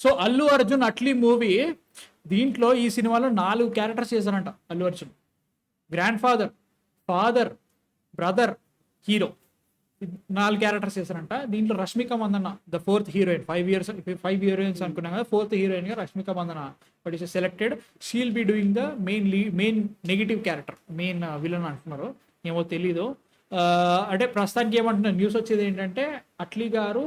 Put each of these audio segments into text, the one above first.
So Allu Arjun Atlee movie దీంట్లో ఈ సినిమాలో 4 క్యారెక్టర్స్ చేశారంట Allu Arjun. Grandfather, father, brother, hero, 4 characters చేశారంట. దీంట్లో Rashmika Mandanna the 4th heroine. 5 heroines అనుకున్నాం కదా, 4th హీరోయిన్ గా Rashmika Mandanna but is selected. She'll be doing the main negative character, main villain అంటున్నారు, ఏమో తెలీదు. అంటే ప్రస్తుతానికి ఏమంటున్నారు, న్యూస్ వచ్చేది ఏంటంటే అట్లీ గారు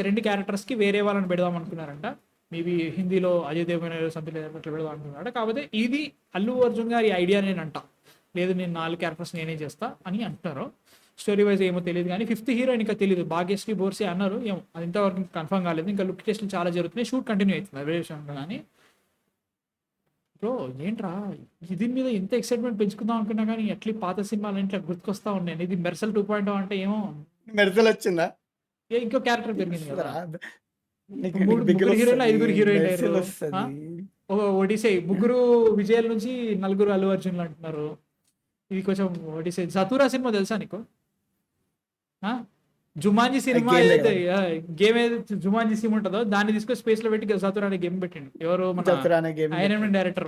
రెండు క్యారెక్టర్స్కి వేరే వాళ్ళని పెడదాం అనుకున్నారంట. మేబీ హిందీలో అజయ్ దేవగన్ సంథింగ్ అట్లా పెడదాం అనుకున్నారంట. కాకపోతే ఇది అల్లు అర్జున్ గారి ఐడియా నేనంట, లేదు నేను 4 క్యారెక్టర్స్ నేనే చేస్తా అని అంటున్నారు. స్టోరీ వైజ్ ఏమో తెలియదు కానీ 5th హీరోయిన్ ఇంకా తెలియదు, భాగ్యశ్రీ బోర్సే అన్నారు. ఏమో అది ఇంతవరకు కన్ఫర్మ్ కాలేదు. ఇంకా లుక్ టెస్ట్లు చాలా జరుగుతున్నాయి, షూట్ కంటిన్యూ అవుతుంది అదే విషయంలో. కానీ బ్రో ఏంట్రా దీని మీద ఎంత ఎక్సైట్మెంట్ పెంచుకుందాం అనుకున్నా కానీ అట్లీ పాత సినిమాలు ఇంట్లో గుర్తుకొస్తా ఉన్నాయి. ఇది మెర్సల్ 2.0 అంటే ఏమో మెర్సల్ వచ్చిందా, ఇంకో క్యారెక్టర్ పెరిగింది కదా. నీకు ముగ్గురు హీరోయిన్లు 5 హీరోయిన్ మెర్సల్ అయ్యారు. వస్తుంది. ఒడిసే ముగ్గురు విజయాల నుంచి 4 అల్లు అర్జున్లు అంటున్నారు. ఇది కొంచెం ఒడిసే. సతూరా సినిమా తెలుసా నీకు? జుమాంజీ సినిమా ఏదైతే గేమ్ ఏదైతే జుమాంజీ సినిమా ఉంటుందో దాన్ని తీసుకొని స్పేస్ లో పెట్టి సతూరా అనే గేమ్ పెట్టిండు. ఎవరు మన ఐరన్ మ్యాన్ డైరెక్టర్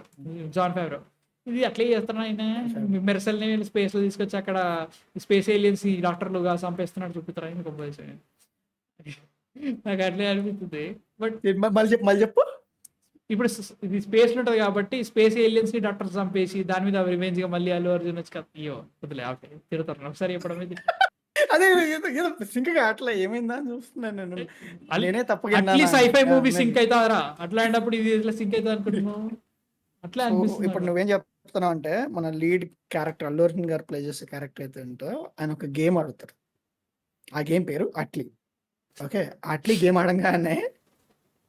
జాన్ ఫేవరో. ఇది అట్లే చేస్తున్నా ఆయన, మెర్సల్ ని స్పేస్ లో తీసుకొచ్చి అక్కడ స్పేస్ ఏలియన్స్ ఈ డాక్టర్లుగా చంపేస్తున్నాడు చూపిస్తారా ఆయన కంపల్సరీ. నాకు అట్లే అనిపిస్తుంది. బట్ మళ్ళీ చెప్పు, ఇప్పుడు ఇది స్పేస్ లో ఉంటది కాబట్టి స్పేస్ ఏలియన్స్ ని డాక్టర్స్ చంపేసి దాని మీద రివెంజ్ గా మళ్ళీ అల్లు అర్జున్ వచ్చి అయ్యో వదిలే ఓకే తిరుగుతారు ఒకసారి చెప్పడం ఇది. అదే సింక్ అట్లా ఏమైందా అని చూస్తున్నాను నేను. నేనే తప్పగా అట్లీస్ట్ సైఫై మూవీ సింక్ అవుతారా అట్లాంటప్పుడు ఇది ఇట్లా సింక్ అవుతా అనుకుంటున్నావు అట్లా అనిపిస్తుంది. ఇప్పుడు నువ్వేం చెప్తున్నావు అంటే మన లీడ్ క్యారెక్టర్ అల్లు అర్జున్ గారు ప్లే చేసే క్యారెక్టర్ అయితే ఉంటో ఆయన ఒక గేమ్ ఆడుతారు. ఆ గేమ్ పేరు అట్లీ. ఓకే, అట్లీ గేమ్ ఆడంగానే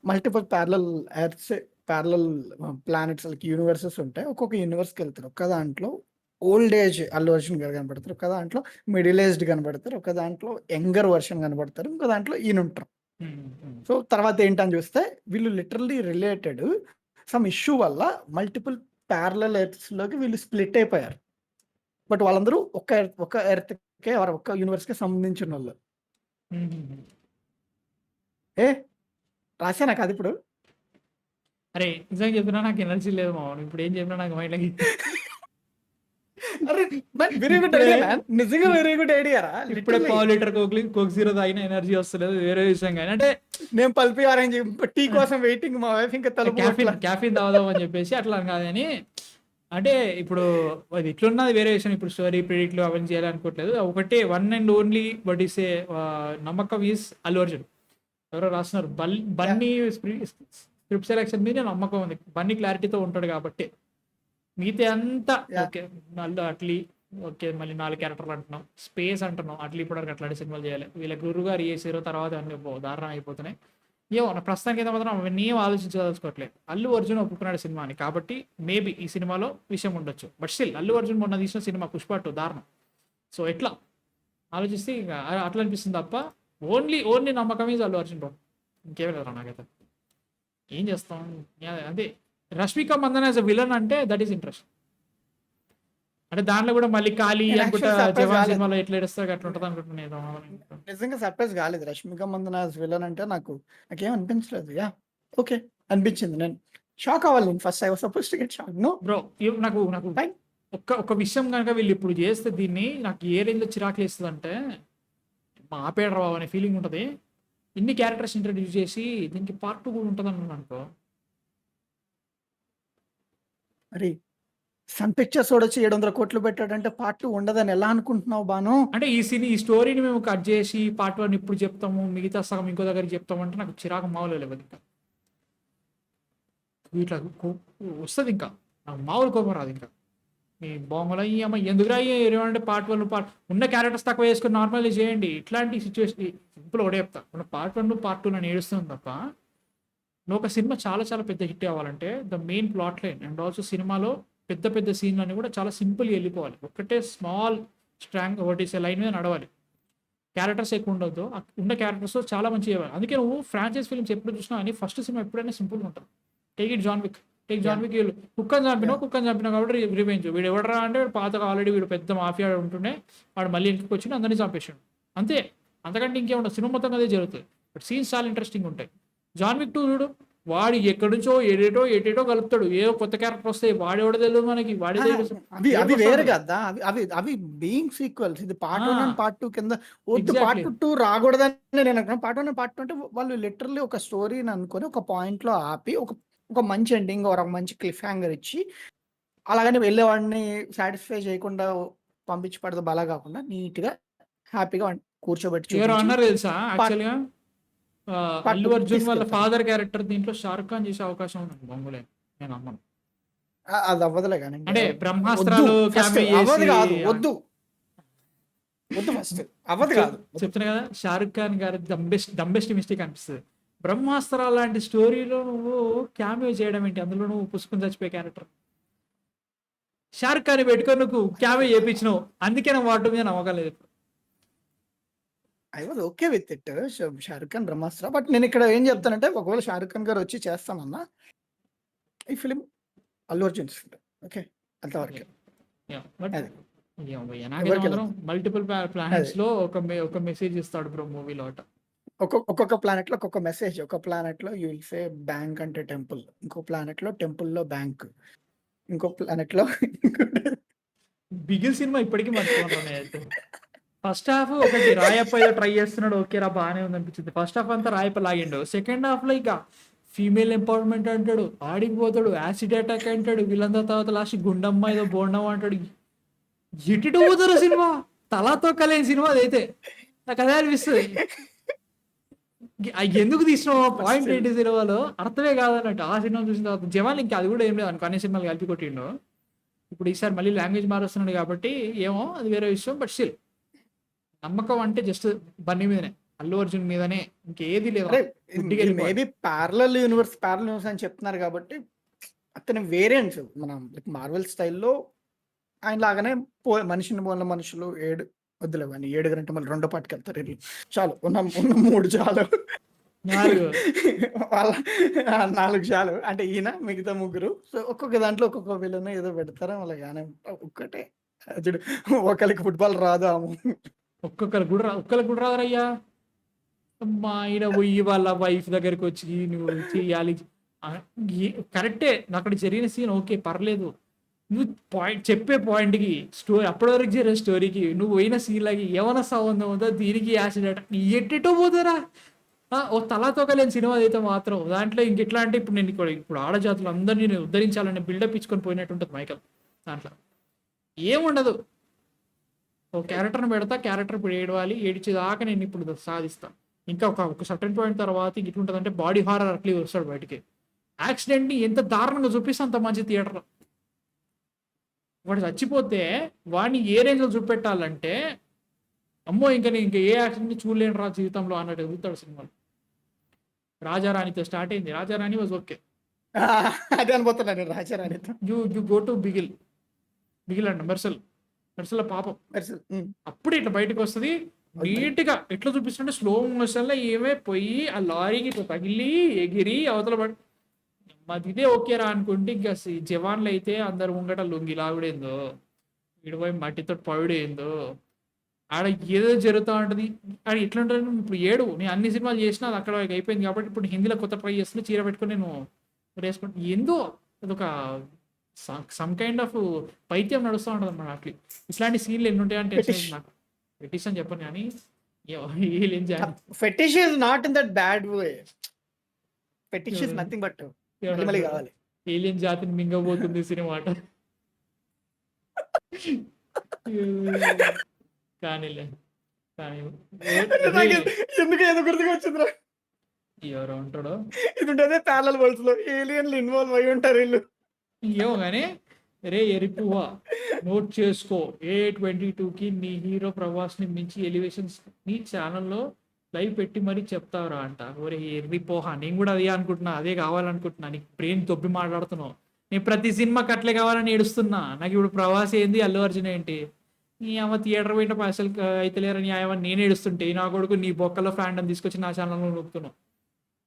మల్టిపుల్ ప్యారలల్ ప్లానెట్స్ యూనివర్సెస్ ఉంటాయి. ఒక్కొక్క యూనివర్స్కి వెళ్తారు. ఒక దాంట్లో ఓల్డ్ ఏజ్ అల్లు అర్జున్ గారు కనబడతారు, ఒక దాంట్లో మిడిల్ ఏజ్డ్ కనబడతారు, ఒక దాంట్లో యంగర్ వర్షన్ కనబడతారు, ఇంకో దాంట్లో ఈయన ఉంటారు. సో తర్వాత ఏంటని చూస్తే వీళ్ళు లిటరల్లీ రిలేటెడ్ సమ్ ఇష్యూ వల్ల మల్టిపుల్ ప్యారలల్ ఎర్త్స్ లోకి వీళ్ళు స్ప్లిట్ అయిపోయారు. బట్ వాళ్ళందరూ ఒక ఎర్త్కే ఒక్క యూనివర్స్కి సంబంధించిన వాళ్ళు. ఏ రాసా నాకు అది ఇప్పుడు. అరే నిజంగా చెప్పినా నాకు ఎనర్జీ లేదు మా ఇప్పుడు ఏం చెప్పినా నాకు మైండ్లకి. వెరీ గుడ్ ఐడియా మ్యాన్, నిజంగా వెరీ గుడ్ ఐడియా రా. ఇప్పుడే పావు లీటర్ కోక్ జీరో తాగిన ఎనర్జీ వస్తలేదు, వేరే విషయం కానీ. అంటే నేను పల్పి అరేంజ్ టీ కోసం వెయిటింగ్, మా వైఫ్ ఇంకా క్యాఫీన్ తాగుదాం అని చెప్పేసి అట్లా కాదు కానీ. అంటే ఇప్పుడు అది ఇట్లున్నది వేరే విషయం. ఇప్పుడు స్టోరీ ప్రిడిక్ట్లు అవన్నీ చేయాలనుకోవట్లేదు. ఒకటే one and only but is a నమ్మకం ఈస్ అల్లు అర్జున్. ఎవరో రాస్తున్నారు బన్నీ స్క్రిప్ట్ సెలెక్షన్ మీద నమ్మకం ఉంది, బన్నీ క్లారిటీతో ఉంటాడు కాబట్టి. మిగతా అంతా ఓకే అట్లీ ఓకే, మళ్ళీ 4 క్యారెక్టర్లు అంటున్నాం, స్పేస్ అంటున్నాం. అట్లీ ఇప్పటివరకు అట్లాంటి సినిమాలు చేయాలి. వీళ్ళ గురువు గారు చేసారో తర్వాత అన్ని దారుణం అయిపోతున్నాయి. ఏమో ప్రస్తుతానికి అయితే మాత్రం అవన్నీ ఏం ఆలోచించదలుచుకోవట్లేదు. అల్లు అర్జున్ ఒప్పుకున్నాడు సినిమాని కాబట్టి మేబీ ఈ సినిమాలో విషయం ఉండొచ్చు. బట్ స్టిల్ అల్లు అర్జున్ మొన్న తీసిన సినిమా పుష్ప 2 దారుణం. సో ఎట్లా ఆలోచిస్తే ఇంకా అట్లా అనిపిస్తుంది తప్ప ఓన్లీ నమ్మకం ఈజ్ అల్లు అర్జున్ బాబు, ఇంకేం లేదు నాకైతే. ఏం చేస్తాం అదే. Rashmika Mandanna as a villain అంటే దట్ ఈస్ ఇంట్రెస్ట్. అంటే దాంట్లో కూడా మళ్ళీ ఖాళీ అనుకుంటా జవాన్ సినిమాలో ఎట్లా ఏడుస్తారు అట్లా ఉంటుంది అనుకుంటున్నాను. నిజంగా సర్ప్రైజ్ కాలేదు రష్మిక మందన విలన్ అంటే. నాకేం అనిపించలేదు. యా ఓకే అనిపించింది. నేను షాక్ అవ్వాలి first. I was supposed to get shock. No bro నాకు ఒక విషయం కనుక వీళ్ళు ఇప్పుడు చేస్తే దీన్ని నాకు ఏ రేంజ్లో చిరాకు వేస్తుంది అంటే మా ఆపేడరు బాబు అనే ఫీలింగ్ ఉంటుంది. ఇన్ని క్యారెక్టర్స్ ఇంట్రడ్యూస్ చేసి దీనికి పార్ట్ 2 కూడా ఉంటుంది అన్నాను అనుకో. మరి సన్ పిక్చర్స్ వచ్చి 700 కోట్లు పెట్టాడంటే పార్ట్ 2 ఉండదని ఎలా అనుకుంటున్నావు బాను? అంటే ఈ స్టోరీని మేము కట్ చేసి పార్ట్ 1 ఇప్పుడు చెప్తాము, మిగతా సగం ఇంకో దగ్గర చెప్తాము అంటే నాకు చిరాకు మామూలు లేదు. ఇంకా ఇట్లా వస్తుంది, ఇంకా నాకు మామూలు కోపం రాదు. ఇంకా మీ బొమ్మల అమ్మ ఎందుకురా ఏమంటే పార్ట్ 1 ఉన్న క్యారెక్టర్స్ తక్కువ వేసుకొని నార్మల్గా చేయండి. ఇట్లాంటి సిచ్యువేషన్ సింపుల్ ఒకటే చెప్తా, ఉన్న పార్ట్ 1 పార్ట్ 2 నేను ఏడుస్తుంది తప్ప. నువ్వు ఒక సినిమా చాలా చాలా పెద్ద హిట్ అవ్వాలంటే the main plot line and also సినిమాలో పెద్ద సీన్లన్నీ కూడా చాలా సింపుల్గా వెళ్ళిపోవాలి. ఒకటే స్మాల్ స్ట్రాంగ్ ఒకటి లైన్ మీద నడవాలి. క్యారెక్టర్స్ ఎక్కువ ఉండొద్దు, ఉన్న క్యారెక్టర్స్ చాలా మంచిగా ఇవ్వాలి. అందుకే నువ్వు ఫ్రాంచైజ్ ఫిల్మ్స్ ఎప్పుడు చూసినా కానీ ఫస్ట్ సినిమా ఎప్పుడైనా సింపుల్గా ఉంటుంది. టేక్ జాన్ విక్ కుక్కని చంపినా కాబట్టి రివెంజ్. వీడు ఎవడరా అంటే పాతగా ఆల్రెడీ వీడు పెద్ద మాఫియా ఉంటుండే, వాడు మళ్ళీ ఇంటికి వచ్చి అందరినీ చంపేసాడు అంతే. అంతకంటే ఇంకేముండదు. సినిమా మొత్తం అదే జరుగుతుంది. బట్ సీన్స్ చాలా ఇంట్రెస్టింగ్ ఉంటాయి. జాన్ విక్ 2 చూడు, వాడు ఎక్కడి నుంచో ఏటేటో కలుపుతాడు, ఏదో కొత్త క్యారెక్టర్ వస్తాయి, వాడేవాడు తెలియదు మనకి, వాడే ఆ, తెలియదు అవి ఏడుపు అవి వస్తా వేరు ఉంటది. కదా, అవి అవి అవి బీయింగ్ సీక్వెల్స్. ఇది పార్ట్ 1 అండ్ పార్ట్ 2 కింద. వద్దు, ఎగ్జాక్ట్లీ. పార్ట్ 2 రాకూడదని నేను అనుకున్నాను. పార్ట్ 1 అండ్ పార్ట్ 2 అంటే వాళ్ళు లిటరల్లీ ఒక స్టోరీని అనుకొని ఒక పాయింట్ లో ఆపి ఒక ఒక మంచి ఎండింగ్, ఒక మంచి క్లిఫ్ హ్యాంగర్ ఇచ్చి, అలాగని వెళ్ళేవాడిని సాటిస్ఫై చేయకుండా పంపించి పడదు బలా కాకుండా నీట్ గా హ్యాపీగా కూర్చోబెట్టి ఎవరో చూపించి అన్నారు తెలుసా పార్ట్ యాక్చువల్గా, పార్ట్ అల్లు 2 అర్జున్ వాళ్ళ తీసుకెళ్తారు. ఫాదర్ క్యారెక్టర్ దీంట్లో షారుఖ్ ఖాన్ చేసే అవకాశం ఉంది బొంగులే, నేను అమ్మను. అది అవ్వదులే కానీ అంటే వద్దు. బ్రహ్మాస్త్రాలు ఫస్ట్ క్యామియో అవ్వదు చేసి కాదు, వద్దు వద్దు, ఫస్ట్ అవ్వదు కాదు. చెప్తున్నా కదా, షారుఖ్ ఖాన్ గారి దంబెస్ట్ మిస్టేక్ అనిపిస్తుంది. బ్రహ్మాస్త్రాలు లాంటి స్టోరీలో నువ్వు క్యామియో చేయడం ఏంటి, అందులో నువ్వు పుసుకుని చచ్చిపోయే క్యారెక్టర్ షారుఖ్ ఖాన్ పెట్టుకొని నువ్వు క్యామియో చేయించినావు, అందుకే నా వాటి మీద నమ్మకం లేదు. I was okay with it, Shahrukh Khan Brahmastra. But నేను ఇక్కడ ఏం చెప్తానంటే, ఒకవేళ షారుఖ్ ఖాన్ గారు వచ్చి చేస్తానన్నా ఈ ఫిలిం అల్లు అర్జున్ ఓకే అంతవరకు. బట్ అది నాకైతే ఎవరికి మాత్రం మల్టిపుల్ ప్లానెట్స్ అది లో ఒక మెసేజ్ ఇస్తాడు బ్రో మూవీలో అట. ఒక్కొక్క ప్లానెట్ లో ఒక్కొక్క మెసేజ్. ఒక ప్లానెట్ లో యూ విల్ సే బ్యాంక్ అంటే టెంపుల్, ఇంకో ప్లానెట్ లో టెంపుల్ లో బ్యాంక్, ఇంకో ప్లానెట్ లో బిగిల్ సినిమా ఇప్పటికీ మర్చిపోతాను అయితే. ఫస్ట్ హాఫ్ ఒకటి రాయప్ప ఏదో ట్రై చేస్తున్నాడు, ఓకే రా బాగానే ఉంది అనిపించింది. ఫస్ట్ హాఫ్ అంతా రాయప్ప లాగిండు. సెకండ్ హాఫ్ లో ఇక ఫీమేల్ ఎంపవర్మెంట్ అంటాడు, ఆడికి పోతాడు, యాసిడ్ అటాక్ అంటాడు, వీళ్ళందరూ తర్వాత లాస్ట్ గుండమ్మ ఏదో బోండమ్మ అంటాడు. ఎటు పోతారు సినిమా, తలా తొక్కలేని సినిమా అదైతే. నాకు అదే అనిపిస్తుంది, ఎందుకు తీసినావు, పాయింట్ still ఏంటి సినిమాలో అర్థమే కాదన్నట్టు. ఆ సినిమా చూసిన తర్వాత జవాన్ ఇంకా అది కూడా ఏం లేదు అనుకో, అన్ని సినిమాలు కలిపి కొట్టిండు. ఇప్పుడు ఈసారి మళ్ళీ లాంగ్వేజ్ మారుస్తున్నాడు కాబట్టి ఏమో అది వేరే విషయం. బట్ స్టిల్ నమ్మకం అంటే జస్ట్ బన్నీ మీదనే, అల్లు అర్జున్ మీదనే, ఇంకేది లేదు. అరే గుడ్డిగా వెళ్ళిపోవాలి. మేబీ ప్యారలల్ యూనివర్స్ అని చెప్తున్నారు కాబట్టి అతని వేరియంట్స్ మన మార్వెల్ స్టైల్లో ఆయన లాగానే మనిషిని పోలిన మనుషులు వద్దులే కానీ 7 గంటలు మళ్ళీ రెండో పాటికి వెళ్తారు వీళ్ళు. చాలు, ఉన్న 3 చాలు. 4 వాళ్ళ 4 చాలు అంటే ఈయన మిగతా 3. సో ఒక్కొక్క దాంట్లో ఒక్కొక్క విలన్ ఏదో పెడతారు వాళ్ళ కానీ ఒక్కటే చూడు, ఒకరికి ఫుట్బాల్ రాదు ఒక్కరికి కూడా రాదరయ్యా. అమ్మా ఆయన పోయి వాళ్ళ వైఫ్ దగ్గరికి వచ్చి నువ్వు చెయ్యాలి, కరెక్టే అక్కడ జరిగిన సీన్ ఓకే పర్లేదు. నువ్వు చెప్పే పాయింట్కి స్టోరీ అప్పటి వరకు జరిగిన స్టోరీకి నువ్వు పోయిన సీన్ లాగి ఏమైనా సంబంధం ఉందో దీనికి యాసిడ్ అట ఎట్టెటో పోతారా. ఓ తలాతోక లేని సినిమా అయితే మాత్రం దాంట్లో ఇంకెట్లా అంటే ఇప్పుడు నేను ఇప్పుడు ఆడజాతులు అందరినీ నేను ఉద్ధరించాలని బిల్డప్ ఇచ్చుకొని పోయినట్టు ఉంటుంది మైకల్. దాంట్లో ఏముండదు, ఓ క్యారెక్టర్ని పెడతా, క్యారెక్టర్ ఇప్పుడు ఏడవాలి, ఏడిచేదాకా నేను ఇప్పుడు సాధిస్తాను. ఇంకా ఒక సర్టన్ పాయింట్ తర్వాత ఇట్లుంటుంది అంటే బాడీ హారర్ అట్లే వస్తాడు బయటికి. యాక్సిడెంట్ని ఎంత దారుణంగా చూపిస్తే అంత మంచి థియేటర్. వాడు చచ్చిపోతే వాడిని ఏ రేంజ్లో చూపెట్టాలంటే అమ్మో ఇంకా నేను ఇంకా ఏ యాక్సిడెంట్ చూడలేను రా జీవితంలో అన్నట్టు ఎదుగుతాడు సినిమాలో. రాజారాణితో స్టార్ట్ అయింది, రాజారాణి వాజ్ ఓకే. అదే అనుకుంటున్నాను రాజారాణితో. యూ గో టు బిగిల్ అంట మెర్సల్ పాపం అప్పుడే ఇట్లా బయటకు వస్తుంది నీట్గా. ఎట్లా చూపిస్తుంటే స్లో మోషన్లో ఏమే పోయి ఆ లారీకి ఇట్లా తగిలి ఎగిరి అవతల పడి మాది ఇదే ఓకేరా అనుకుంటే ఇంకా జవాన్లు అయితే అందరు ముంగట లొంగి లాగుడేందో, ఇడిపోయి మట్టితో పౌడేందో, ఆడ ఏదో జరుగుతూ ఉంటుంది. ఆడ ఎట్లా ఉంటుంది ఇప్పుడు నేను అన్ని సినిమాలు చేసినా అది అక్కడ అయిపోయింది కాబట్టి ఇప్పుడు హిందీలో కొత్త ట్రై చేస్తున్నా, చీర పెట్టుకుని నేను వేసుకుంటాను. ఏందో అదొక సమ్ కైండ్ ఆఫ్ పైత్యం నడుస్తూ ఉంటుంది అన్నమాట. అట్లా ఇట్లాంటి సీన్లు ఎన్ని ఉంటాయంటే నాకు ఫెటిష్ అని చెప్పను కానీ ఏం చేయాలి. Fetish is not in that bad way. Fetish is nothing but మళ్ళీ కావాలి. ఏలియన్ జాతిని మింగబోతుంది సినిమా అట. కానీలే కానీ ఎందుకు ఏదో గుర్తుకు వచ్చిందిరా, ఎవరో ఉంటాడో ఇది ఉంటుంది ప్యారలల్ వరల్డ్స్ లో ఏలియన్లు ఇన్వాల్వ్ అయి ఉంటారు వీళ్ళు. ఏమో కానీ రే ఎరిపువా నోట్ చేసుకో, A22కి నీ హీరో ప్రభాస్ని మించి ఎలివేషన్స్ నీ ఛానల్లో లైవ్ పెట్టి మరీ చెప్తావురా అంట. ఒరే ఎర్రిపోహా, నేను కూడా అదే అనుకుంటున్నా, అదే కావాలనుకుంటున్నా. నీకు బ్రెయిన్ తొప్పి మాట్లాడుతున్నావు. నేను ప్రతి సినిమాకి అట్లే కావాలని ఏడుస్తున్నా. నాకు ఇప్పుడు ప్రభాస్ ఏంది, అల్లు అర్జున్ ఏంటి, నీ అమ్మ థియేటర్ పోయిన పైసలు అయితే లేరని నేను ఏడుస్తుంటే నా కొడుకు నీ బొక్కలో ఫ్యాండమ్ తీసుకొచ్చి నా ఛానల్లో నొక్కుతున్నావు.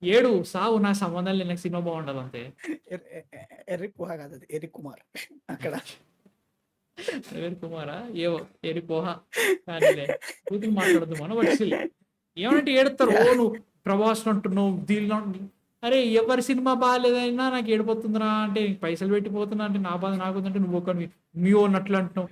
ఏడు సావు, నా సంబంధం లేని నాకు సినిమా బాగుండదు అంతే. ఎర్రి పోహా కాదు, అది ఎర్రి కుమార్ అక్కడ. ఎర్రి కుమారా ఏవో ఎర్రి పోహా కానీ కూతురు మాట్లాడద్దు మనం. బట్ స్టిల్ ఏమంటే ఏడుస్తారు, ఓ నువ్వు ప్రభాస్ అంటున్నావు దీనిలో అరే ఎవరి సినిమా బాగాలేదైనా నాకు ఏడిపోతుందిరా అంటే, నీకు పైసలు పెట్టిపోతున్నా అంటే నా బాధ నాకుందంటే నువ్వు ఒక మీ ఓన్ అట్లా అంటున్నావు.